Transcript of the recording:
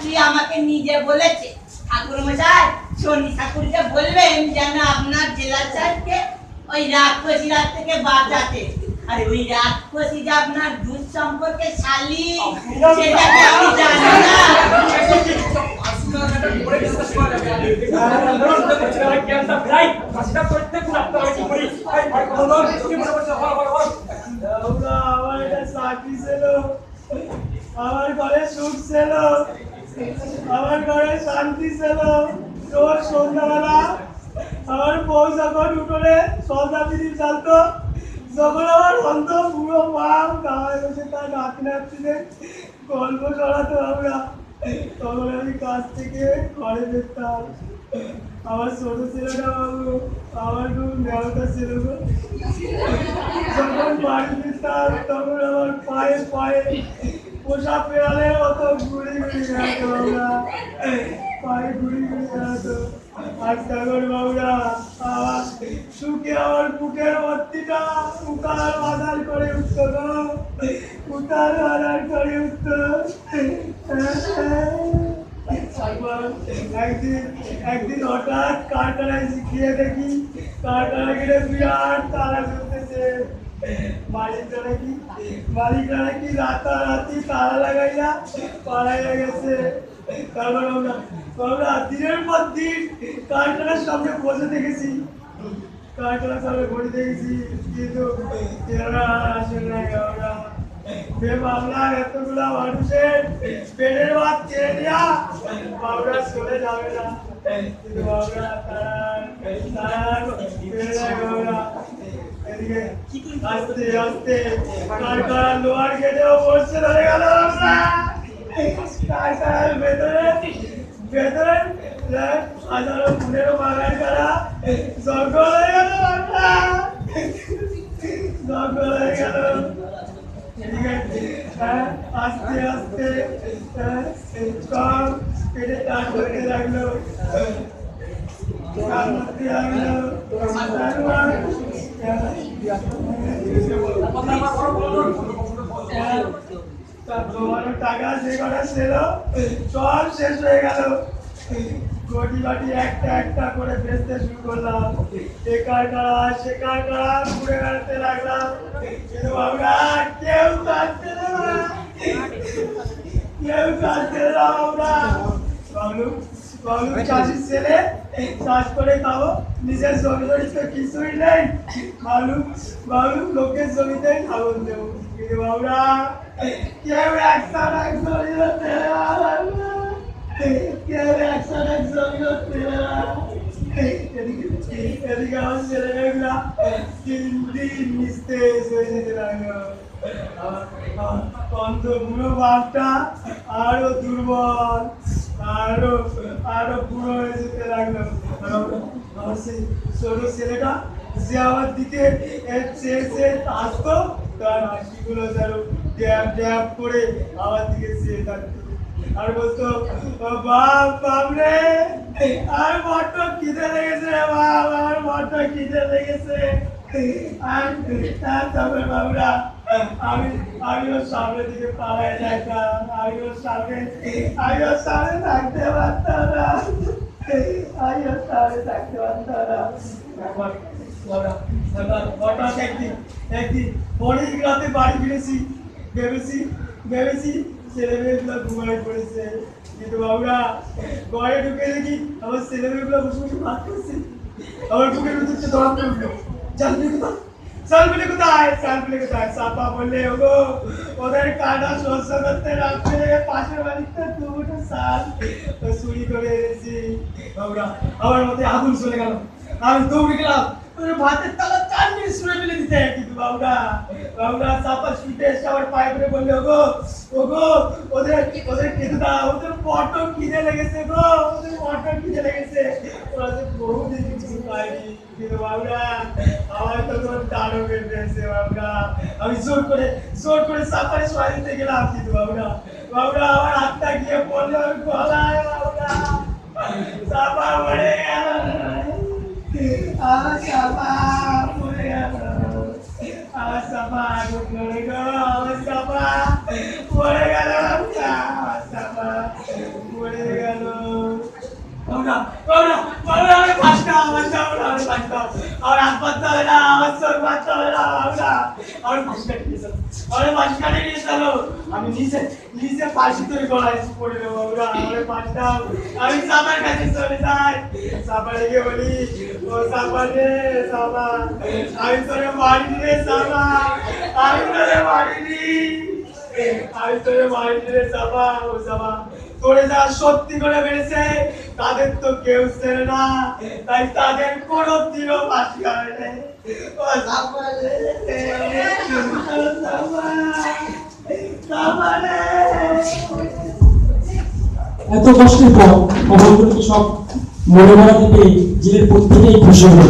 শাস্ত্রী আমাকে নিজে বলেছে, ঠাকুর মশাই শনি ঠাকুরকে বলবেন যেন আপনার জেলা চারকে ওই রাক্ষসী রাত থেকে বাঁচাতে। আরে ওই রাক্ষসী যে আপনার দুধ সম্পর্কে শালি, সেটাকে আপনি জানেন না। আমার ঘরে সুখ ছিল, আমার ঘরে শান্তি ছিল। রোজ সন্ধ্যাবেলা আমার বউ যখন উঠোনে সন্ধ্যা দিদি চালতো, যখন আমার অন্ত পুরো মা গায়ে বসে তার নাতি নাতিদের গল্প শোনাতো আমরা, তখন আমি কাছ থেকে ঘরে দেখতাম। আমার ছোট ছেলেটা বাবু আমার খুব নেওয়াটা ছিল। যখন বাড়ি ফিরতাম তখন আমার পায়ে পায়ে পোষা পেয়ালের মতো ঘুরি ঘুরি বেড়াতো, আমরা পায়ে ঘুরি ঘুরি বেড়াতো। আর তখন বাবুরা আমার সুখে আমার বুকের ভর্তিটা উতাল বাজার করে উঠতো গো, উতাল বাজার করে উঠতো। একদিন হঠাৎ কারখানায় শিখিয়ে দেখি কারখানা গেলে বিরাট তারা চলতেছে। মালিকরা নাকি রাতারাতি তালা লাগাইয়া পালাইয়া গেছে। তারপর আমরা দিনের পর দিন কারখানার সামনে বসে দেখেছি, কারখানার সামনে বসে দেখেছি, কিন্তু এরা আসে নাই। আমরা এতগুলা মানুষের পেটের ভাত খেয়ে নেওয়া বাবুরা চলে যাবে না, কিন্তু বাবুরা এদিকে আস্তে আস্তে কারখানার লোহার গেটেও বসে ধরে গেল। আমরা কারখানার ভেতরে ভেতরে হাজারো ফুলেরও বাগান করা জঙ্গল হয়ে গেল, আমরা জঙ্গল হয়ে গেল। আস্তে আস্তে সব পেটে টান করতে লাগলো, টাকা যে কটা ছিল সব শেষ হয়ে গেল। গটি বাটি একটা একটা করে বেচতে শুরু করলাম, একার কাড়া সেকার কাড়া ঘুরে বেড়াতে লাগলাম, কিন্তু আমরা কেউ কাটতে না, কেউ কাটতে না। আমরা চাষির ছেলে, চাষ করে খাবো, নিজের জমি জমি তো কিছুই নেই, বাবলু লোকের জমিতে খাবো দেবো, কিন্তু আমরা কেউ একসাথ এক জমি করতে না, কেউ একসাথ এক জমি করতে না। এদিকে আমার ছেলেমেয়েগুলা দিন দিন নিস্তেজ হয়ে যেতে লাগলো। অন্ত বুড়ো বাপটা আরো দুর্বল, আরো বুড়ো হয়ে যেতে লাগলো। আমার সেই ছোট ছেলেটা যে আমার দিকে চেয়ে আসতো, তার হাসিগুলো যেন ড্যাব ড্যাব করে আমার দিকে চেয়ে থাকতো আর বলতো, বাপ রে আর বড্ড খিদে লেগেছে, বাপ আমার বড্ড খিদে লেগেছে। আর তবে বাবুরা আমি ওর সামনের দিকে পালাই যাইতাম, আমি ওর সামনে থাকতে পারতাম না, হঠাৎ একদিন পরের রাতে বাড়ি ফিরেছি, ভেবেছি ছেলে মেয়েগুলো ঘুমায় পড়েছে, কিন্তু বাবুরা ঘরে ঢুকে দেখি আমার ছেলে মেয়েগুলো বসে বসে ভাত করছে। আমার বুকের ভিতরে ধরা পড়লো, চাপা বললে ওগো ওদের কাটা সহ্য করতে রাখতে পাশের বাড়িতে দুটো শাল চুরি করে এনেছি। আমার মধ্যে আগুন চলে গেল, আমি দৌড়ে গেলাম ভাতের তালা চাননি শুনে ফেলে দিতে, কিন্তু বাবুরা চাপা শুতে এসে আমার পায়ে করে বললে ওগো ওদের খেতে দাও, ওদের বড্ড খিদে লেগেছে গো, ওদের বড্ড খিদে লেগেছে, ওরা যে বহুদিন কিছু পায়নি। কিন্তু বাবুরা আমার তখন দাঁড়ো বেড়েছে, বাবুরা আমি জোর করে চাপায় শোয়া দিতে গেলাম, কিন্তু বাবুরা আমার হাতটা গিয়ে পড়লো গলায়, বাবুরা চাপা পড়ে গেল, আমার চাপা পড়ে গেল, আমার চাপা পড়ে গেল, আমার চাপা পড়ে গেল, আমার চাপা আমার যাবো না, আমার বাঁচতাম, আমার হাত বাঁধতে হবে না, আমার চোখ বাঁধতে হবে না, আমার ফাঁসি কাটিয়ে নিয়ে চলো, আমার ফাঁসি কাটিয়ে নিয়ে চলো, আমি নিজে ফাঁসি তৈরি করাই করে দেবো, আমার বাঁচতাম, আমি সাবার কাছে চলে যাই, সাবার গিয়ে বলি, ও সাবার রে, সাবার, আমি তোরে মারিনি রে সাবার, আমি তোরে মারিনি, আমি তোরে মারিনি রে সাবার, ও সাবার, তোরে যা সত্যি করে মেরেছে তাদের তো কেউ ছেড়ে না, তাই তাদের কোনো দিনও ফাঁসি হয় না। ও সাবার রে, ও সাবার, সাবার রে। এত কষ্টের পর খবরগুলো সব মনে করা থেকে জেলের প্রত্যেকেই খুশি হলো।